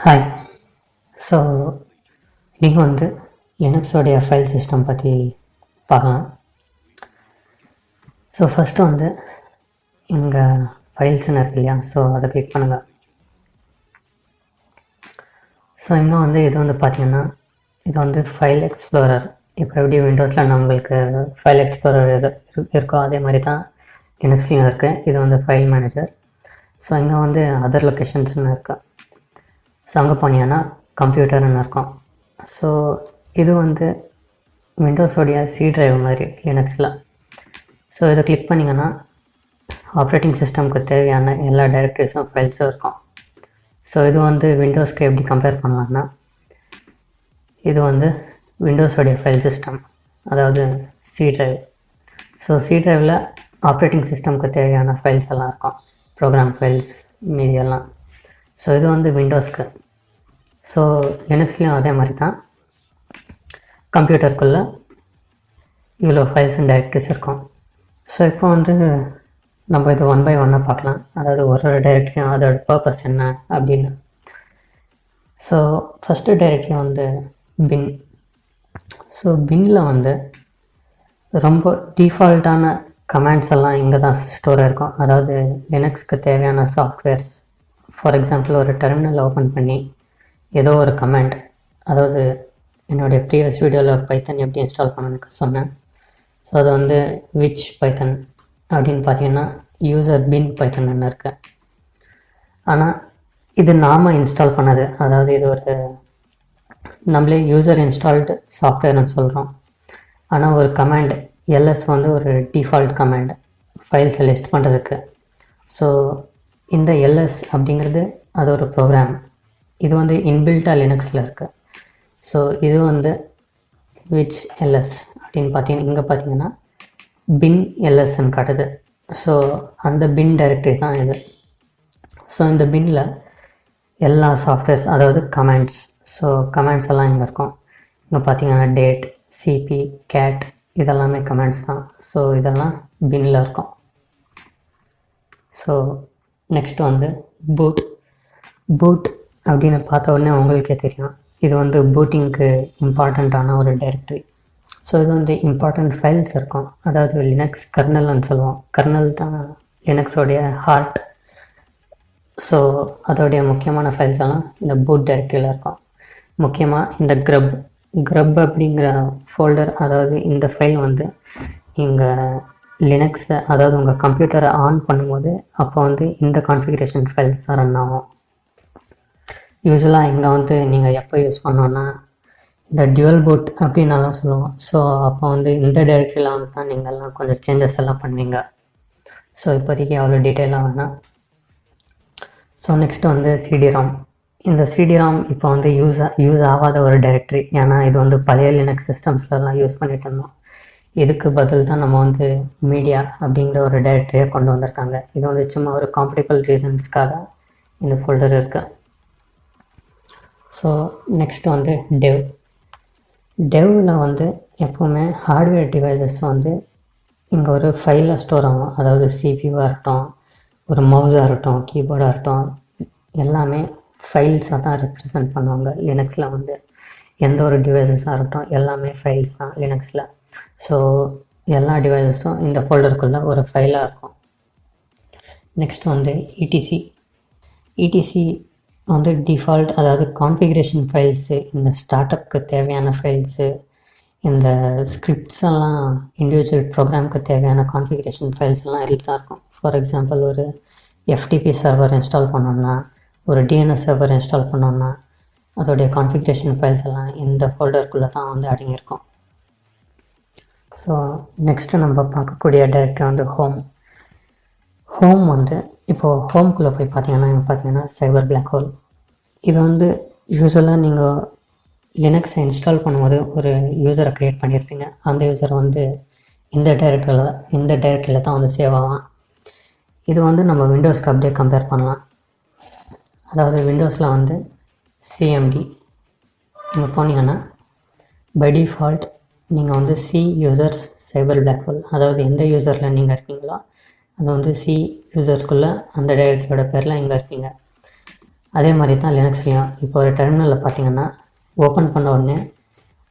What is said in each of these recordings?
Hi. So நீங்கள் வந்து லினக்ஸோடைய file system பற்றி பார்க்கலாம். ஸோ ஃபஸ்ட்டு வந்து இங்கே ஃபைல்ஸ்ன்னு இருக்கு இல்லையா, ஸோ அதை கிளிக் பண்ணுங்கள். ஸோ இங்கே வந்து இது வந்து பார்த்திங்கன்னா இது வந்து ஃபைல் எக்ஸ்ப்ளோரர். இப்போ எப்படி விண்டோஸில் நம்மளுக்கு ஃபைல் எக்ஸ்ப்ளோரர் எது இருக்கோ அதே மாதிரி தான் லினக்ஸ்லேயும் இருக்குது. இது வந்து ஃபைல் மேனேஜர். ஸோ இங்கே வந்து அதர் லொக்கேஷன்ஸ்னு இருக்குது. ஸோ அங்கே போனீங்கன்னா கம்ப்யூட்டர்னு இருக்கும். ஸோ இது வந்து விண்டோஸோடைய சி டிரைவ் மாதிரி லினக்ஸில். ஸோ இதை கிளிக் பண்ணிங்கன்னா ஆப்ரேட்டிங் சிஸ்டம்க்கு தேவையான எல்லா டைரக்டரிஸும் ஃபைல்ஸும் இருக்கும். ஸோ இது வந்து விண்டோஸ்க்கு எப்படி கம்பேர் பண்ணலான்னா, இது வந்து விண்டோஸோடைய ஃபைல் சிஸ்டம், அதாவது சி டிரைவ். ஸோ சி டிரைவில் ஆப்ரேட்டிங் சிஸ்டம்க்கு தேவையான ஃபைல்ஸ் எல்லாம் இருக்கும், ப்ரோக்ராம் ஃபைல்ஸ் மீதி எல்லாம். ஸோ இது வந்து விண்டோஸ்க்கு. ஸோ லினக்ஸ்லேயும் அதே மாதிரி தான் கம்ப்யூட்டருக்குள்ளே இவ்வளோ ஃபைல்ஸ் அண்ட் டைரக்டரிஸ் இருக்கும். ஸோ இப்போ வந்து நம்ம இது ஒன் பை ஒன்னாக பார்க்கலாம், அதாவது ஒரு டைரக்டரியும் அதோட பர்பஸ் என்ன அப்படின்னு. ஸோ ஃபஸ்ட்டு டைரக்டரி வந்து பின். ஸோ பின்னில் வந்து ரொம்ப டிஃபால்ட்டான கமாண்ட்ஸ் எல்லாம் இங்கே தான் ஸ்டோர் இருக்கும். அதாவது லினக்ஸ்க்கு தேவையான சாஃப்ட்வேர்ஸ். ஃபார் எக்ஸாம்பிள், ஒரு டெர்மினல் ஓப்பன் பண்ணி ஏதோ ஒரு கமாண்ட், அதாவது என்னுடைய ப்ரீவியஸ் வீடியோவில் பைத்தன் எப்படி இன்ஸ்டால் பண்ணணுன்னு சொன்னேன். ஸோ அது வந்து விச் பைத்தன் அப்படின்னு பார்த்தீங்கன்னா யூசர் பின் பைத்தன் இருக்கு. ஆனால் இது நாம் இன்ஸ்டால் பண்ணது, அதாவது இது ஒரு நம்மளே யூசர் இன்ஸ்டால்டு சாஃப்ட்வேர்னு சொல்கிறோம். ஆனால் ஒரு கமாண்ட் எல்எஸ் வந்து ஒரு டிஃபால்ட் கமாண்ட் ஃபைல்ஸை லிஸ்ட் பண்ணுறதுக்கு. ஸோ இந்த எல்எஸ் அப்படிங்கிறது அது ஒரு ப்ரோக்ராம். இது வந்து இன்பில்ட்டாக லினக்ஸில் இருக்குது. ஸோ இது வந்து விச் எல்எஸ் அப்படின்னு பார்த்தீங்கன்னா இங்கே பார்த்தீங்கன்னா பின் எல்எஸ்ன்னு காட்டுது. ஸோ அந்த பின் டைரக்டரி தான் இது. ஸோ இந்த பின்னில் எல்லா சாஃப்ட்வேர்ஸ், அதாவது கமாண்ட்ஸ். ஸோ கமாண்ட்ஸ் எல்லாம் இங்கே இருக்கும். இங்கே பார்த்தீங்கன்னா டேட், சிபி, கேட் இதெல்லாமே கமாண்ட்ஸ் தான். ஸோ இதெல்லாம் பின்னில் இருக்கும். ஸோ நெக்ஸ்ட் வந்து பூட். பூட் அப்படின்னு பார்த்த உடனே உங்களுக்கே தெரியும், இது வந்து பூட்டிங்க்கு இம்பார்ட்டண்ட்டான ஒரு டைரக்டரி. ஸோ இது வந்து இம்பார்ட்டண்ட் ஃபைல்ஸ் இருக்கும். அதாவது லினக்ஸ் கர்னல்னு சொல்லுவோம். கர்னல் தான் லினக்ஸோடைய ஹார்ட். ஸோ அதோடைய முக்கியமான ஃபைல்ஸ் எல்லாம் இந்த பூட் டைரக்டரியில் இருக்கும். முக்கியமாக இந்த க்ரப் அப்படிங்கிற ஃபோல்டர், அதாவது இந்த ஃபைல் வந்து இங்கே லினக்ஸை, அதாவது உங்கள் கம்ப்யூட்டரை ஆன் பண்ணும்போது அப்போ வந்து இந்த கான்ஃபிகரேஷன் ஃபைல்ஸ் தான் ரன் ஆகும். யூஸ்வலாக இங்கே வந்து நீங்கள் எப்போ யூஸ் பண்ணோன்னா இந்த டியூவல் பூட் அப்படின்னலாம் சொல்லுவோம். ஸோ அப்போ வந்து இந்த டைரக்டரியில் வந்து தான் நீங்கள்லாம் கொஞ்சம் சேஞ்சஸ் எல்லாம் பண்ணுவீங்க. ஸோ இப்போதைக்கு அவ்வளோ டீட்டெயிலாக வேணாம். ஸோ நெக்ஸ்ட் வந்து சிடிராம். இந்த சிடிராம் இப்போ வந்து யூஸ் ஆகாத ஒரு டைரக்டரி. ஏன்னா இது வந்து பழைய லினக்ஸ் சிஸ்டம்ஸ்லாம் யூஸ் பண்ணிட்டு இருந்தோம். இதுக்கு பதில் தான் நம்ம வந்து மீடியா அப்படிங்கிற ஒரு டைரக்டரியை கொண்டு வந்திருக்காங்க. இது வந்து சும்மா ஒரு காம்படிபிள் ரீசன்ஸ்க்காக இந்த ஃபோல்டர் இருக்குது. ஸோ நெக்ஸ்ட் வந்து டெவ்வில் வந்து எப்போவுமே ஹார்ட்வேர் டிவைசஸ் வந்து இங்கே ஒரு ஃபைலில் ஸ்டோர் ஆகும். அதாவது சிபியூவாக இருக்கட்டும், ஒரு மவுஸாக இருக்கட்டும், கீபோர்டாக இருக்கட்டும், எல்லாமே ஃபைல்ஸாக தான் ரெப்ரசன்ட் பண்ணுவாங்க லினக்ஸில். வந்து எந்த ஒரு டிவைசஸாக இருக்கட்டும் எல்லாமே ஃபைல்ஸ் தான் லினக்ஸில். ஸோ எல்லா டிவைசஸும் இந்த ஃபோல்டருக்குள்ளே ஒரு ஃபைலாக இருக்கும். நெக்ஸ்ட் வந்து இடிசி வந்து டிஃபால்ட், அதாவது கான்ஃபிகரேஷன் ஃபைல்ஸு, இந்த ஸ்டார்ட்அப்க்கு தேவையான ஃபைல்ஸு, இந்த ஸ்கிரிப்ட்ஸ் எல்லாம் இண்டிவிஜுவல் ப்ரோக்ராமுக்கு தேவையான கான்ஃபிகரேஷன் ஃபைல்ஸ் எல்லாம் இதில் தான் இருக்கும். ஃபார் எக்ஸாம்பிள், ஒரு எஃப்டிபி சர்வர் இன்ஸ்டால் பண்ணோன்னா, ஒரு டிஎன்எஸ் சர்வர் இன்ஸ்டால் பண்ணோன்னா அதோடைய கான்ஃபிகரேஷன் ஃபைல்ஸ் எல்லாம் இந்த ஃபோல்டருக்குள்ளே தான் வந்து அடங்கியிருக்கும். ஸோ நெக்ஸ்ட்டு நம்ம பார்க்கக்கூடிய டைரக்டரி வந்து ஹோம் வந்து இப்போது ஹோம்குள்ளே போய் பார்த்தீங்கன்னா சைபர் பிளாக் ஹோல். இது வந்து யூஸ்வலாக நீங்கள் லினக்ஸை இன்ஸ்டால் பண்ணும்போது ஒரு யூசரை க்ரியேட் பண்ணியிருப்பீங்க. அந்த யூசர் வந்து இந்த டைரக்டரியில் தான் வந்து சேவ் ஆகும். இது வந்து நம்ம விண்டோஸ்க்கு அப்படியே கம்பேர் பண்ணலாம். அதாவது விண்டோஸில் வந்து சிஎம்டி இங்கே போனீங்கன்னா பை டிஃபால்ட் நீங்கள் வந்து C users cyber black hole, அதாவது எந்த யூசரில் நீங்கள் இருக்கீங்களோ அது வந்து சி யூசர்ஸ்குள்ளே அந்த டைரக்டரியோட பேரில் இங்கே இருப்பீங்க. அதே மாதிரி தான் லினக்ஸ்லேயும் இப்போ ஒரு டெர்மினலில் பார்த்தீங்கன்னா ஓப்பன் பண்ண உடனே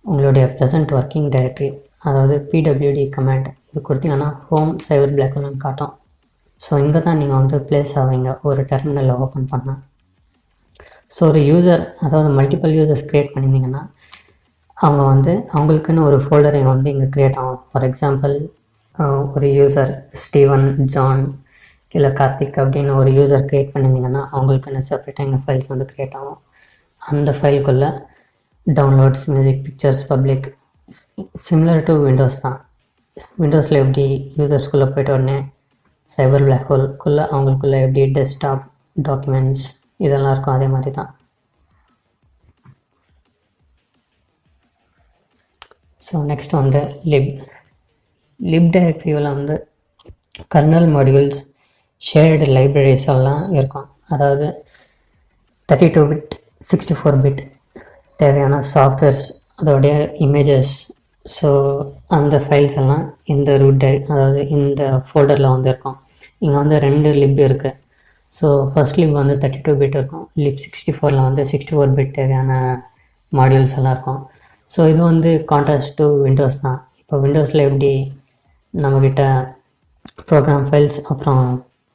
உங்களுடைய ப்ரெசென்ட் ஒர்க்கிங் டைரக்டரி, அதாவது பிடபிள்யூடி கமாண்ட் இது கொடுத்தீங்கன்னா ஹோம் சைபர் பிளாக்னு காட்டும். ஸோ இங்கே தான் நீங்கள் வந்து ப்ளேஸ் ஆவீங்க ஒரு டெர்மினலில் ஓப்பன் பண்ணால். ஸோ ஒரு யூசர், அதாவது மல்டிபிள் யூசர்ஸ் க்ரியேட் பண்ணியிருந்தீங்கன்னா அவங்க வந்து அவங்களுக்குன்னு ஒரு ஃபோல்டர் இங்கே வந்து இங்கே க்ரியேட் ஆகும். ஃபார் எக்ஸாம்பிள் ஒரு யூசர் ஸ்டீவன், ஜான் இல்லை கார்த்திக் அப்படின்னு ஒரு யூசர் க்ரியேட் பண்ணியிருந்தீங்கன்னா அவங்களுக்குன்னு செப்பரேட்டாக இங்கே ஃபைல்ஸ் வந்து க்ரியேட் ஆகும். அந்த ஃபைலுக்குள்ளே downloads, music, pictures, public, similar to Windows தான். விண்டோஸில் எப்படி யூசர்ஸ்குள்ளே போய்ட்டு உடனே சைபர் பிளாக் ஹோல்குள்ளே அவங்களுக்குள்ளே எப்படி டெஸ்க்டாப், டாக்குமெண்ட்ஸ் இதெல்லாம் இருக்கும், அதே மாதிரி தான். ஸோ நெக்ஸ்ட் வந்து லிப் டைரக்டரியில் வந்து கர்னல் மாடியூல்ஸ், ஷேர்டு லைப்ரரிஸ் எல்லாம் இருக்கும். அதாவது 32 பிட், 64 பிட் தேவையான சாஃப்ட்வேர்ஸ், அதோடைய இமேஜஸ், ஸோ அந்த ஃபைல்ஸ் எல்லாம் இந்த அதாவது இந்த ஃபோல்டரில் வந்து இருக்கும். இங்கே வந்து 2 லிப் இருக்குது. ஸோ ஃபர்ஸ்ட் லிப் வந்து 32 பிட் இருக்கும். லிப் 64 வந்து 64 பிட் தேவையான மாடியூல்ஸ் எல்லாம் இருக்கும். ஸோ இது வந்து கான்ட்ராஸ்ட் டு விண்டோஸ் தான். இப்போ விண்டோஸில் எப்படி நம்மக்கிட்ட ப்ரோக்ராம் ஃபைல்ஸ், அப்புறம்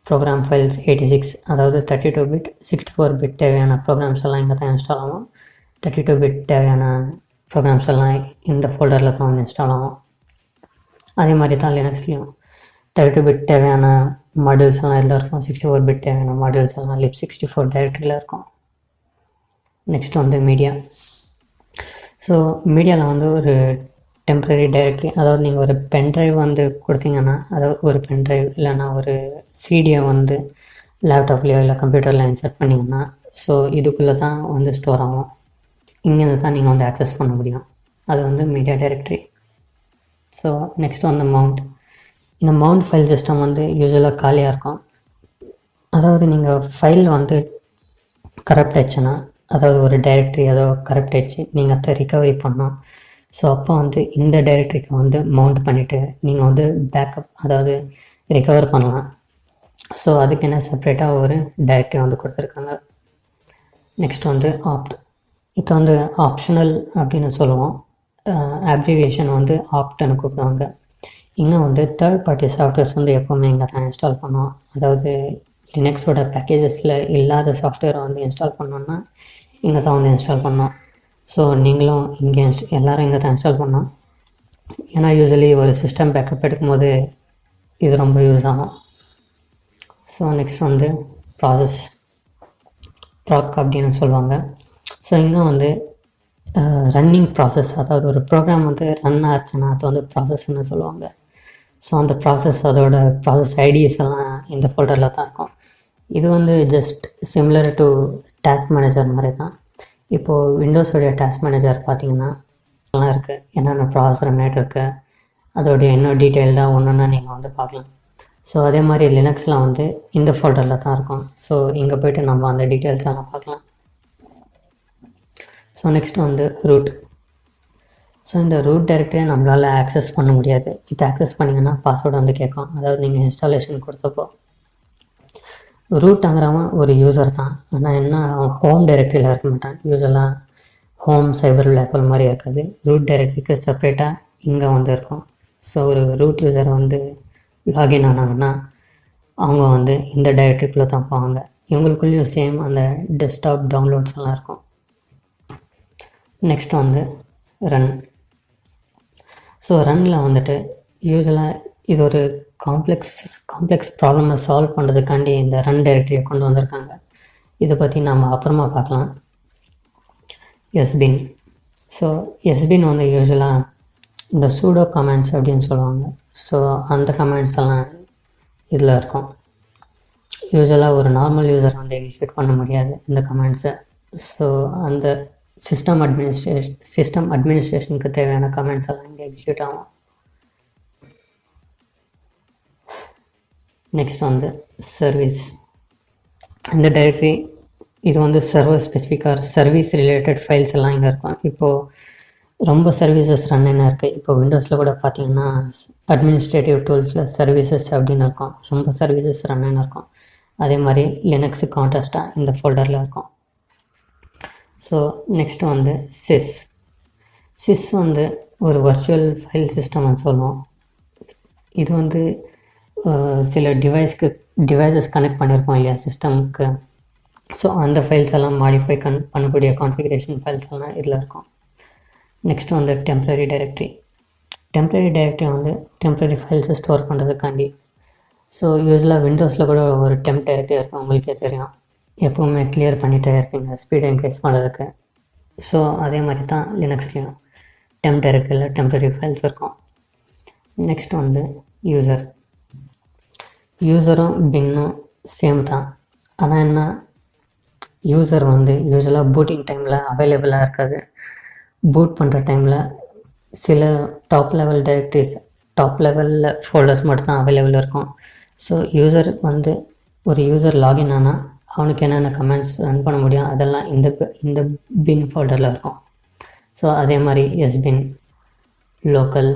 ப்ரோக்ராம் ஃபைல்ஸ் 86, அதாவது 32 பிட், 64 பிட் தேவையான ப்ரோக்ராம்ஸ் எல்லாம் இங்கே தான் இன்ஸ்டால் ஆகும். 32 பிட் தேவையான ப்ரோக்ராம்ஸ் எல்லாம் இந்த ஃபோல்டரில் தான் வந்து இன்ஸ்டால் ஆகும். அதே மாதிரி தான் லினக்ஸ்லேயும் 32 பிட் தேவையான மாடியூல்ஸ் எல்லாம் இதில் இருக்கும். 64 பிட் தேவையான மாடியூல்ஸ் எல்லாம் லிப் 64 டைரக்டரியில் இருக்கும். நெக்ஸ்ட் வந்து மீடியா. ஸோ மீடியாவில் வந்து ஒரு டெம்ப்ரரி டைரக்டரி, அதாவது நீங்கள் ஒரு பென்ட்ரைவ் வந்து கொடுத்தீங்கன்னா, அதாவது ஒரு பென்ட்ரைவ் இல்லைன்னா ஒரு சிடியை வந்து லேப்டாப்லேயோ இல்லை கம்ப்யூட்டரில் இன்சர்ட் பண்ணிங்கன்னா, ஸோ இதுக்குள்ளே தான் வந்து ஸ்டோர் ஆகும். இங்கேருந்து தான் நீங்கள் வந்து ஆக்சஸ் பண்ண முடியும். அது வந்து மீடியா டைரக்டரி. ஸோ நெக்ஸ்ட் வந்து மவுண்ட். இந்த மவுண்ட் ஃபைல் சிஸ்டம் வந்து யூஸ்வலாக காலியாக இருக்கும். அதாவது நீங்கள் ஃபைல் வந்து கரப்ட் ஆச்சுன்னா, அதாவது ஒரு டைரக்டரி ஏதோ கரப்ட் ஆச்சு, நீங்கள் அதை ரிகவரி பண்ணோம். ஸோ அப்போ வந்து இந்த டைரக்டரிக்கு வந்து மவுண்ட் பண்ணிவிட்டு நீங்கள் வந்து பேக்கப், அதாவது ரிகவர் பண்ணலாம். ஸோ அதுக்கு என்ன செப்ரேட்டாக ஒரு டைரக்டரி வந்து கொடுத்துருக்காங்க. நெக்ஸ்ட் வந்து ஆப்ட். இப்போ வந்து ஆப்ஷனல் அப்படின்னு சொல்லுவோம். அப்ரிவியேஷன் வந்து ஆப்ட்னு கூப்பிடுவாங்க. இங்கே வந்து தேர்ட் பார்ட்டி சாஃப்ட்வேர்ஸ் வந்து எப்போவுமே இங்கே தான் இன்ஸ்டால் பண்ணுவோம். அதாவது லினக்ஸோட பேக்கேஜஸில் இல்லாத சாஃப்ட்வேரை வந்து இன்ஸ்டால் பண்ணோன்னா இங்கே தான் வந்து இன்ஸ்டால் பண்ணோம். ஸோ நீங்களும் இங்கே எல்லோரும் இங்கே தான் இன்ஸ்டால் பண்ணோம். ஏன்னா யூஸ்வலி ஒரு சிஸ்டம் பேக்கப் எடுக்கும்போது இது ரொம்ப யூஸ் ஆகும். ஸோ நெக்ஸ்ட் வந்து ப்ராசஸ், ப்ராக் அப்படின்னு சொல்லுவாங்க. ஸோ இங்கே வந்து ரன்னிங் ப்ராசஸ், அதாவது ஒரு ப்ரோக்ராம் வந்து ரன் ஆச்சுன்னா அது வந்து ப்ராசஸ்ன்னு சொல்லுவாங்க. ஸோ அந்த ப்ராசஸ், அதோட ப்ராசஸ் ஐடிஸ் எல்லாம் இந்த ஃபோல்டரில் தான் இருக்கும். இது வந்து just similar to task manager மாதிரி தான். இப்போது விண்டோஸோடைய டாஸ்க் மேனேஜர் பார்த்தீங்கன்னா எல்லாம் இருக்குது, என்னென்ன ப்ராசஸ் ரன் ஆகிட்டு இருக்குது, அதோடைய இன்னும் டீட்டெயில்டாக ஒன்றுன்னா நீங்கள் வந்து பார்க்கலாம். ஸோ அதே மாதிரி லினக்ஸில் வந்து இந்த ஃபோல்டரில் தான் இருக்கும். ஸோ இங்கே போய்ட்டு நம்ம அந்த டீட்டெயில்ஸ் எல்லாம் பார்க்கலாம். ஸோ நெக்ஸ்ட் வந்து ரூட். ஸோ இந்த ரூட் டைரக்டரியை நம்மளால் ஆக்சஸ் பண்ண முடியாது. இதை ஆக்சஸ் பண்ணிங்கன்னா பாஸ்வேர்டு வந்து கேட்கும். அதாவது நீங்கள் இன்ஸ்டாலேஷன் கொடுத்தப்போ ரூட்டுங்கிறவன் ஒரு யூசர் தான். ஆனால் என்ன, ஹோம் டைரக்டரியில் இருக்க மாட்டான். யூஸ்வலாக ஹோம் சைபர் பிளாக்ஹோல் மாதிரி இருக்காது. ரூட் டைரக்டரிக்கு செப்ரேட்டாக இங்கே வந்து இருக்கும். ஸோ ஒரு ரூட் யூசர் வந்து லாகின் ஆனாங்கன்னா அவங்க வந்து இந்த டைரக்டரிக்குள்ளே தான் போவாங்க. இவங்களுக்குள்ளேயும் சேம் அந்த டெஸ்க்டாப் டவுன்லோட்ஸ் எல்லாம் இருக்கும். நெக்ஸ்ட் வந்து ரன். ஸோ ரன்னில் வந்துட்டு யூஸ்வலாக இது ஒரு காம்ப்ளெக்ஸ் ப்ராப்ளமை சால்வ் பண்ணுறதுக்காண்டி இந்த ரன் டைரக்டரியை கொண்டு வந்திருக்காங்க. இதை பற்றி நாம் அப்புறமா பார்க்கலாம். எஸ்பின். ஸோ எஸ்பின் வந்து யூஸ்வலாக இந்த சூடோ கமெண்ட்ஸ் அப்படின்னு சொல்லுவாங்க. ஸோ அந்த கமெண்ட்ஸ் எல்லாம் இதில் இருக்கும். யூஸ்வலாக ஒரு நார்மல் யூசர் வந்து எக்ஸிக்யூட் பண்ண முடியாது இந்த கமெண்ட்ஸை. ஸோ அந்த சிஸ்டம் அட்மினிஸ்ட்ரேஷனுக்கு தேவையான கமெண்ட்ஸ் எல்லாம் இங்கே எக்ஸிக்யூட் ஆகும். நெக்ஸ்ட் வந்து சர்வீஸ். இந்த டைரக்டரி இது வந்து சர்வர் ஸ்பெசிஃபிக்காக சர்வீஸ் ரிலேட்டட் ஃபைல்ஸ் எல்லாம் இங்கே இருக்கும். இப்போது ரொம்ப சர்வீசஸ் ரன் என்ன இருக்குது. இப்போ விண்டோஸில் கூட பார்த்தீங்கன்னா அட்மினிஸ்ட்ரேட்டிவ் டூல்ஸில் சர்வீசஸ் அப்படின்னு இருக்கும். ரொம்ப சர்வீசஸ் ரன் என்ன இருக்கும். அதே மாதிரி லினக்ஸு கான்ட்ராஸ்ட்டாக இந்த ஃபோல்டரில் இருக்கும். ஸோ நெக்ஸ்ட் வந்து சிஸ் வந்து ஒரு வர்ச்சுவல் ஃபைல் சிஸ்டம்னு சொல்லுவோம். இது வந்து சில டிவைசஸ் கனெக்ட் பண்ணியிருக்கோம் இல்லையா சிஸ்டமுக்கு. ஸோ அந்த ஃபைல்ஸ் எல்லாம் மாடிஃபை பண்ணக்கூடிய கான்ஃபிகரேஷன் ஃபைல்ஸ் எல்லாம் இதில் இருக்கும். நெக்ஸ்ட் வந்து டெம்ப்ரரி டைரக்டரி வந்து டெம்ப்ரரி ஃபைல்ஸை ஸ்டோர் பண்ணுறதுக்காண்டி. ஸோ யூஸ்வலாக விண்டோஸில் கூட ஒரு டெம்ப் டைரக்டரி இருக்கும், உங்களுக்கே தெரியும். எப்போவுமே கிளியர் பண்ணிகிட்டே இருப்பீங்க ஸ்பீடை இன்க்ரீஸ் பண்ணுறதுக்கு. ஸோ அதே மாதிரி தான் லினக்ஸ்லேயும் டெம்ப் டைரக்டரியில் டெம்ப்ரரி ஃபைல்ஸ் இருக்கும். நெக்ஸ்ட் வந்து யூசரும் பின்னும் சேம் தான். ஆனால் என்ன, யூசர் வந்து யூஸ்வலாக பூட்டிங் டைமில் அவைலபிளாக இருக்காது. பூட் பண்ணுற டைமில் சில டாப் லெவலில் ஃபோல்டர்ஸ் மட்டும் தான் அவைலபிள் இருக்கும். ஸோ ஒரு யூசர் லாகின் ஆனால் அவனுக்கு என்னென்ன கமெண்ட்ஸ் ரன் பண்ண முடியும் அதெல்லாம் இந்த பின் ஃபோல்டரில் இருக்கும். ஸோ அதே மாதிரி எஸ்பின், லோக்கல்,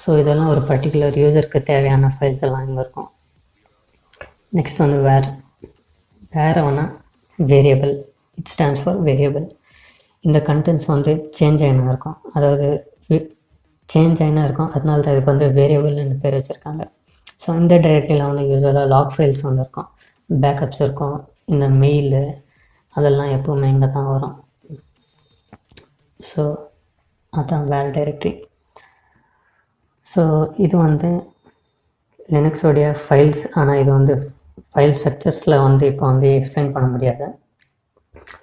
ஸோ இதெல்லாம் ஒரு பர்டிகுலர் யூசருக்கு தேவையான ஃபைல்ஸ் எல்லாம் இங்கே இருக்கும். நெக்ஸ்ட் வந்து வேறவனா variable, it stands for variable. இந்த கண்டென்ட்ஸ் வந்து சேஞ்ச் ஆகினா இருக்கும், அதனால தான் இதுக்கு வந்து வேரியபிள்னு பேர் வச்சுருக்காங்க. ஸோ இந்த டைரக்டரியில் வந்து யூஸ்வலாக லாக் ஃபைல்ஸ் வந்து இருக்கும், பேக்கப்ஸ் இருக்கும், இந்த மெயிலு அதெல்லாம் எப்போவுமே இங்கே தான் வரும். ஸோ அதுதான் வேர் டைரக்டரி. ஸோ இது வந்து லினக்ஸோடைய ஃபைல்ஸ். ஆனால் இது வந்து ஃபைல் ஸ்ட்ரக்சர்ஸில் வந்து இப்போ வந்து எக்ஸ்பிளைன் பண்ண முடியாது.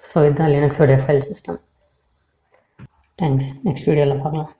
ஸோ இதுதான் லினக்ஸோடைய ஃபைல் சிஸ்டம். தேங்க்ஸ். நெக்ஸ்ட் வீடியோவில் பார்க்கலாம்.